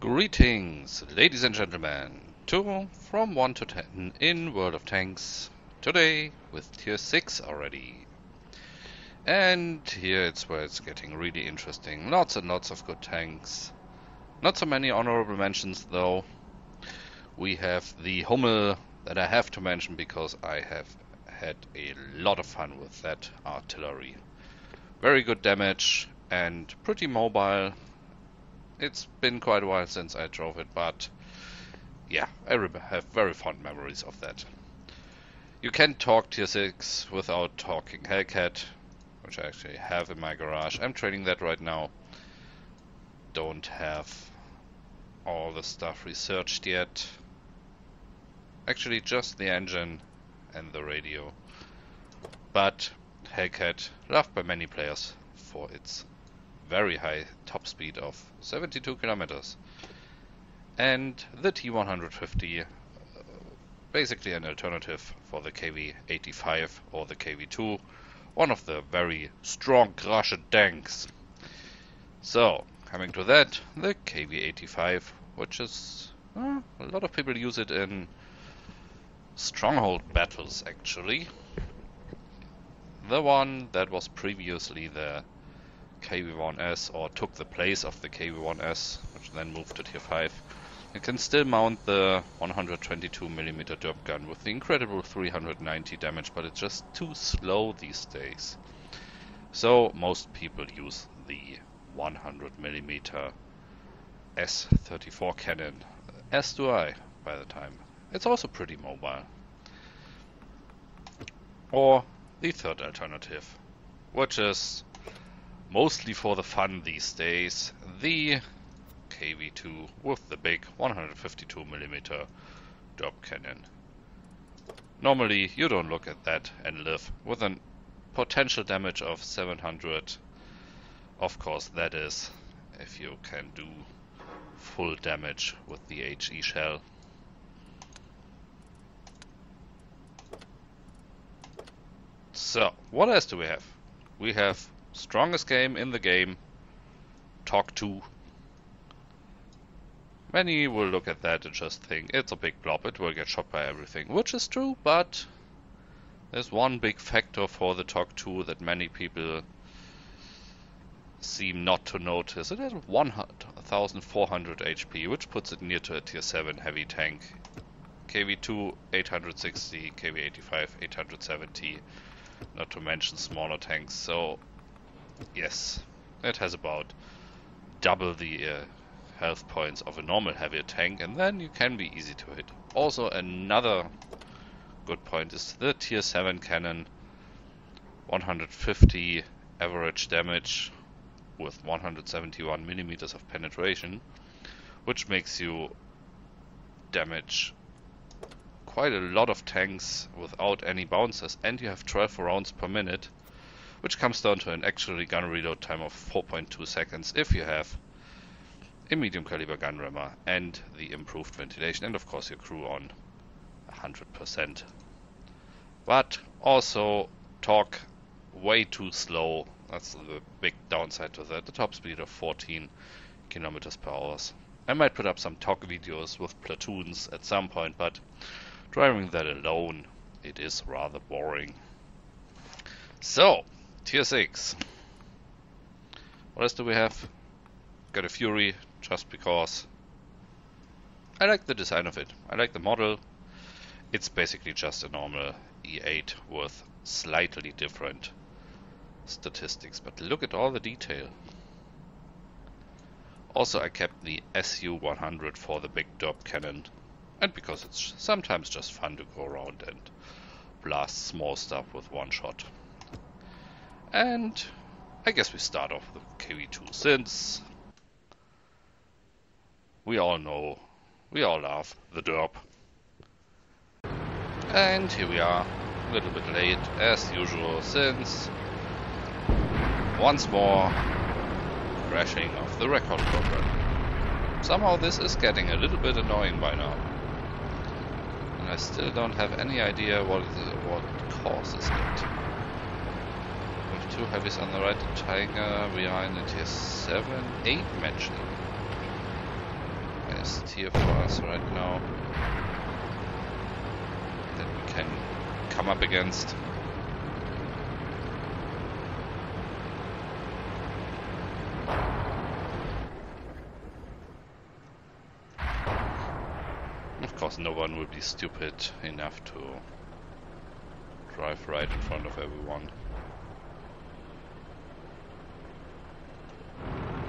Greetings, ladies and gentlemen, to From 1 to 10 in World of Tanks, today with tier 6 already. And here it's where it's getting really interesting, lots and lots of good tanks. Not so many honorable mentions though. We have the Hummel that I have to mention because I have had a lot of fun with that artillery. Very good damage and pretty mobile. It's been quite a while since I drove it, but yeah, I have very fond memories of that. You can talk tier 6 without talking Hellcat, which I actually have in my garage. I'm trading that right now. Don't have all the stuff researched yet. Actually, just the engine and the radio. But Hellcat, loved by many players for its very high top speed of 72 kilometers. And the T150, basically an alternative for the KV-85 or the KV-2, one of the very strong Russian tanks. So, coming to that, the KV-85, which is, a lot of people use it in stronghold battles actually. The one that was previously the KV-1S, or took the place of the KV-1S, which then moved to tier 5. You can still mount the 122mm Derp gun with the incredible 390 damage, but it's just too slow these days. So most people use the 100mm S34 cannon, as do I by the time. It's also pretty mobile. Or the third alternative, which is mostly for the fun these days, the KV-2 with the big 152mm Derp cannon. Normally you don't look at that and live with a potential damage of 700. Of course that is if you can do full damage with the HE shell. So, what else do we have? We have strongest game in the game, Talk 2. Many will look at that and just think it's a big blob, it will get shot by everything, which is true, but there's one big factor for the Talk 2 that many people seem not to notice. It has 1400 HP, which puts it near to a tier 7 heavy tank. KV-2 860, KV-85 870, not to mention smaller tanks, so yes, it has about double the health points of a normal heavier tank, and then you can be easy to hit. Also, another good point is the tier 7 cannon, 150 average damage with 171mm of penetration, which makes you damage quite a lot of tanks without any bounces, and you have 12 rounds per minute, which comes down to an actually gun reload time of 4.2 seconds if you have a medium caliber gun rammer and the improved ventilation, and of course your crew on 100%. But also talk way too slow. That's the big downside to that. The top speed of 14 kilometers per hour. I might put up some talk videos with platoons at some point, but driving that alone, it is rather boring. So, tier 6. What else do we have? Got a Fury, just because I like the design of it. I like the model. It's basically just a normal E8 with slightly different statistics, but look at all the detail. Also, I kept the SU-100 for the big Derp cannon, and because it's sometimes just fun to go around and blast small stuff with one shot. And I guess we start off with KV-2, since we all know, we all love the Derp. And here we are, a little bit late as usual, since once more crashing of the record program. Somehow this is getting a little bit annoying by now. And I still don't have any idea what causes it. We have two heavies on the right, the Tiger, we are in the tier 7, 8 match. best tier for us right now that we can come up against. Of course, no one will be stupid enough to drive right in front of everyone.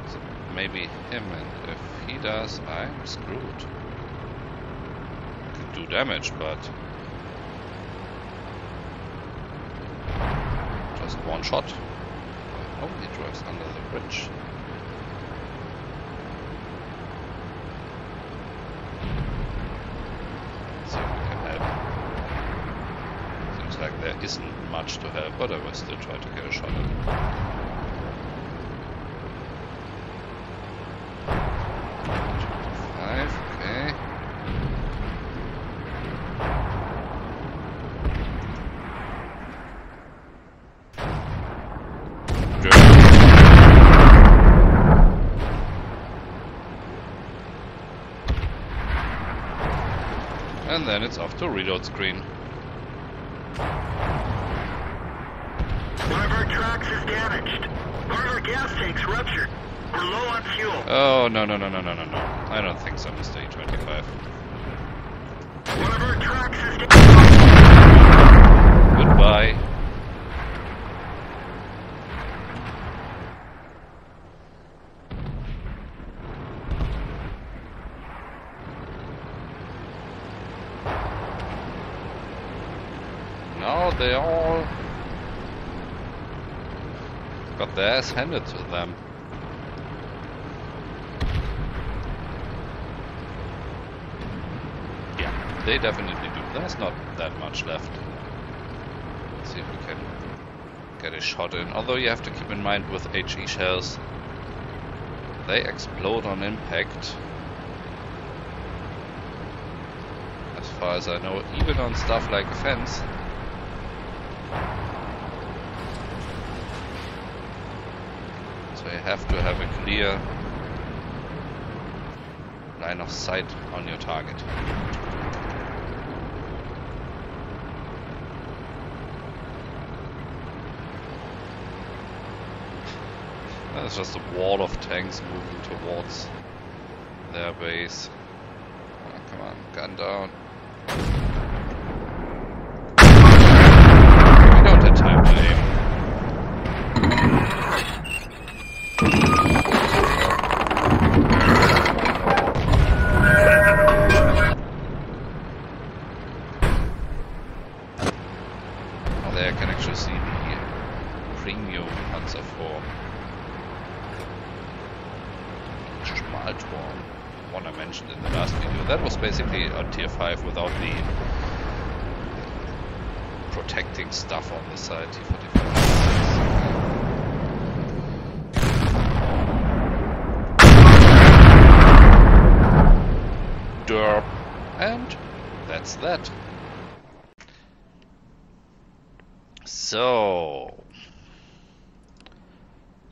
So maybe him, and if he does, I'm screwed. Could do damage, but just one shot. Oh, he drives under the bridge. See if we can help. Seems like there isn't much to help, but I will still try to get a shot at him. 25, okay. And then it's off to reload screen. One of our tracks is damaged. One of our gas tanks ruptured. We're low on fuel. Oh, no. I don't think so, Mr. E25. One of our tracks is damaged. Goodbye. Now they all got their ass handed to them. Yeah, they definitely do. There's not that much left. Let's see if we can get a shot in. Although you have to keep in mind with HE shells, they explode on impact. As far as I know, even on stuff like a fence. So you have to have a clear line of sight on your target. There's just a wall of tanks moving towards their base. Oh, come on, gun down. We don't have time to aim. Oh, there I can actually see the premium Panzer IV. One I mentioned in the last video. That was basically on tier 5 without the protecting stuff on the side. T45. Derp. And that's that. So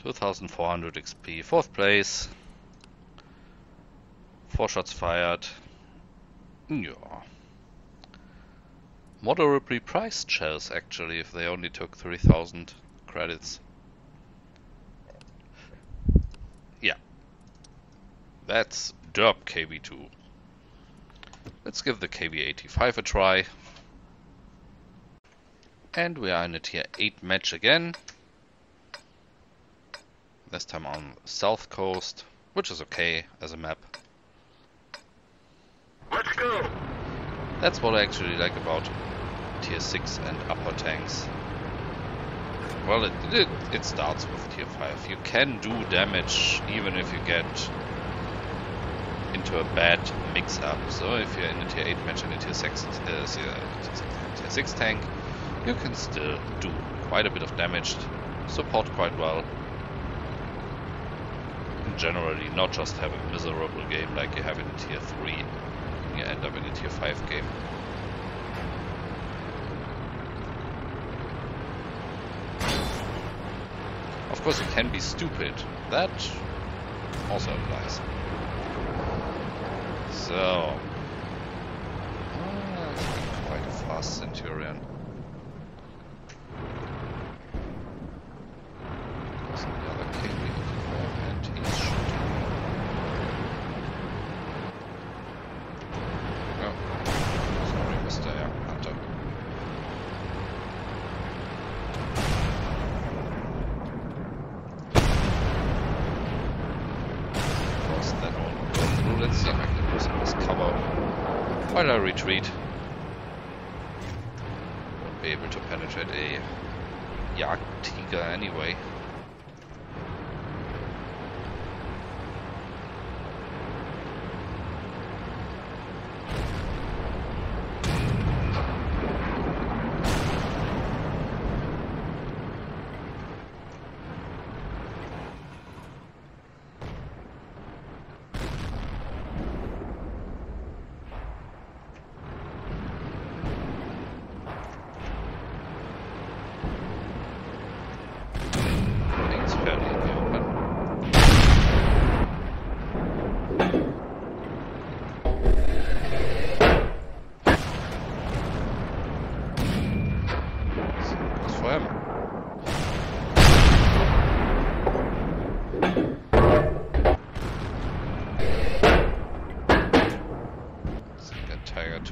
2400 XP, 4th place. 4 shots fired. Yeah. Moderately priced shells actually, if they only took 3000 credits. Yeah. That's Derp KV2. Let's give the KV85 a try. And we are in a tier 8 match again. This time on South Coast, which is okay as a map. Let's go. That's what I actually like about tier 6 and upper tanks. Well, it starts with tier 5. You can do damage even if you get into a bad mix-up. So if you're in a tier 8 match and a tier 6 tank, you can still do quite a bit of damage, support quite well. And generally not just have a miserable game like you have in tier 3. You end up in a tier 5 game. Of course you can be stupid. That also applies. So, quite a fast Centurion. There's another king and he's shooting. Oh, sorry, Mr. Hunter. That won't go through. Let's see if I can use this cover while I retreat. Won't be able to penetrate a Jagdtiger anyway.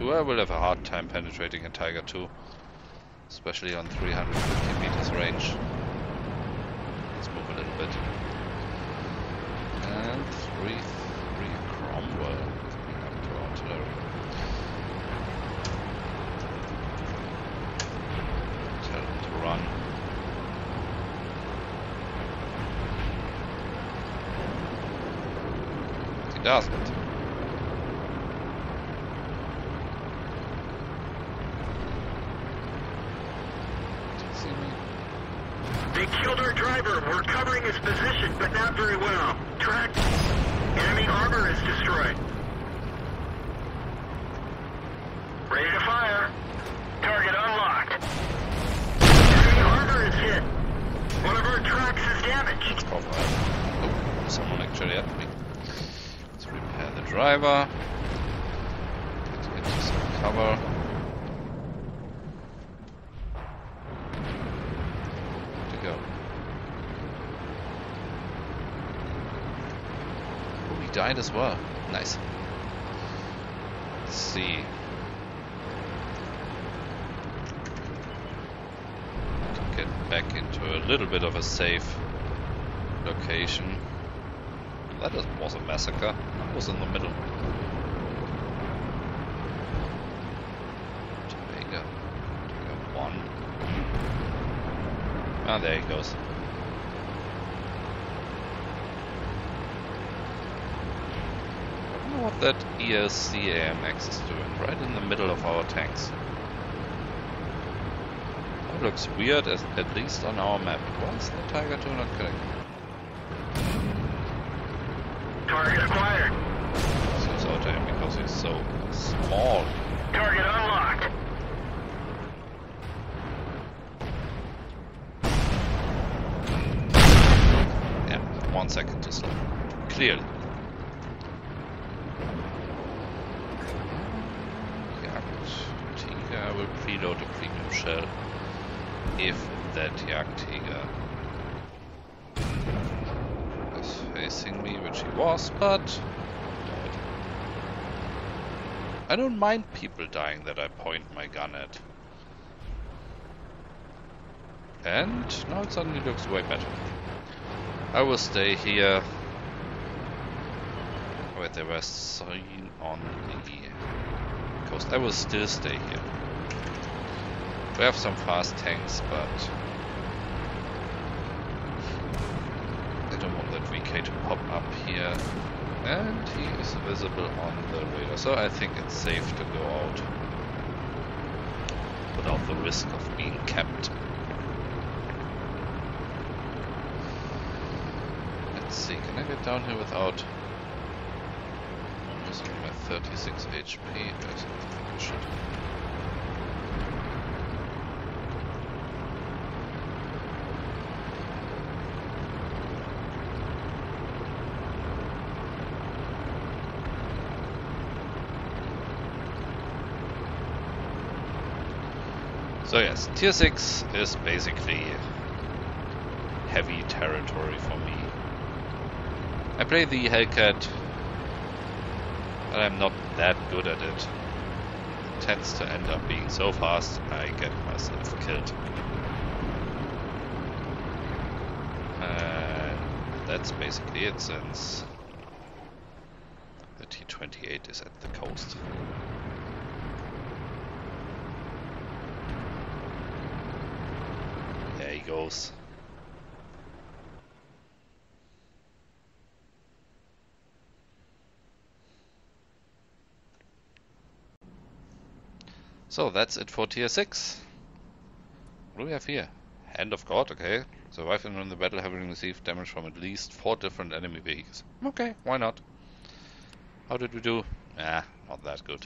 I will have a hard time penetrating a Tiger 2, especially on 350 meters range. Let's move a little bit. And 3 Cromwell coming up to artillery. Tell him to run. He doesn't. They killed our driver. We're covering his position, but not very well. Track. Enemy armor is destroyed. Ready to fire. Target unlocked. Enemy armor is hit. One of our tracks is damaged. Let's cover. Oh, someone actually at me. Let's repair the driver. Get into some cover. Died as well. Nice. Let's see. To get back into a little bit of a safe location. That was a massacre. I was in the middle. Tobago. 1. Ah, there he goes. What that ESC AMX is doing right in the middle of our tanks. That looks weird, at least on our map. Why is the Tiger 2 not killing? Target acquired. So auto him because he's so small. Target unlocked. Yeah, 1 second too slow. Clearly. I will preload a premium shell if that Jagdtiger is facing me, which he was, but died. I don't mind people dying that I point my gun at. And now it suddenly looks way better. I will stay here. Wait, they were seen on the coast. I will still stay here. We have some fast tanks, but I don't want that VK to pop up here. And he is visible on the radar, so I think it's safe to go out without the risk of being capped. Let's see, can I get down here without losing my 36 HP? I think I should. So yes, tier 6 is basically heavy territory for me. I play the Hellcat, but I'm not that good at it. It tends to end up being so fast, I get myself killed. And that's basically it, since the T-28 is at the coast. There he goes. So that's it for tier 6. What do we have here? Hand of God, okay. Survive and win the battle having received damage from at least 4 different enemy vehicles. Okay, why not? How did we do? Not that good.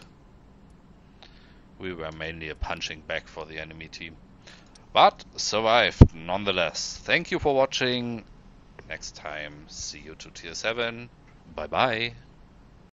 We were mainly a punching bag for the enemy team. But survived nonetheless. Thank you for watching. Next time, see you to tier 7. Bye bye.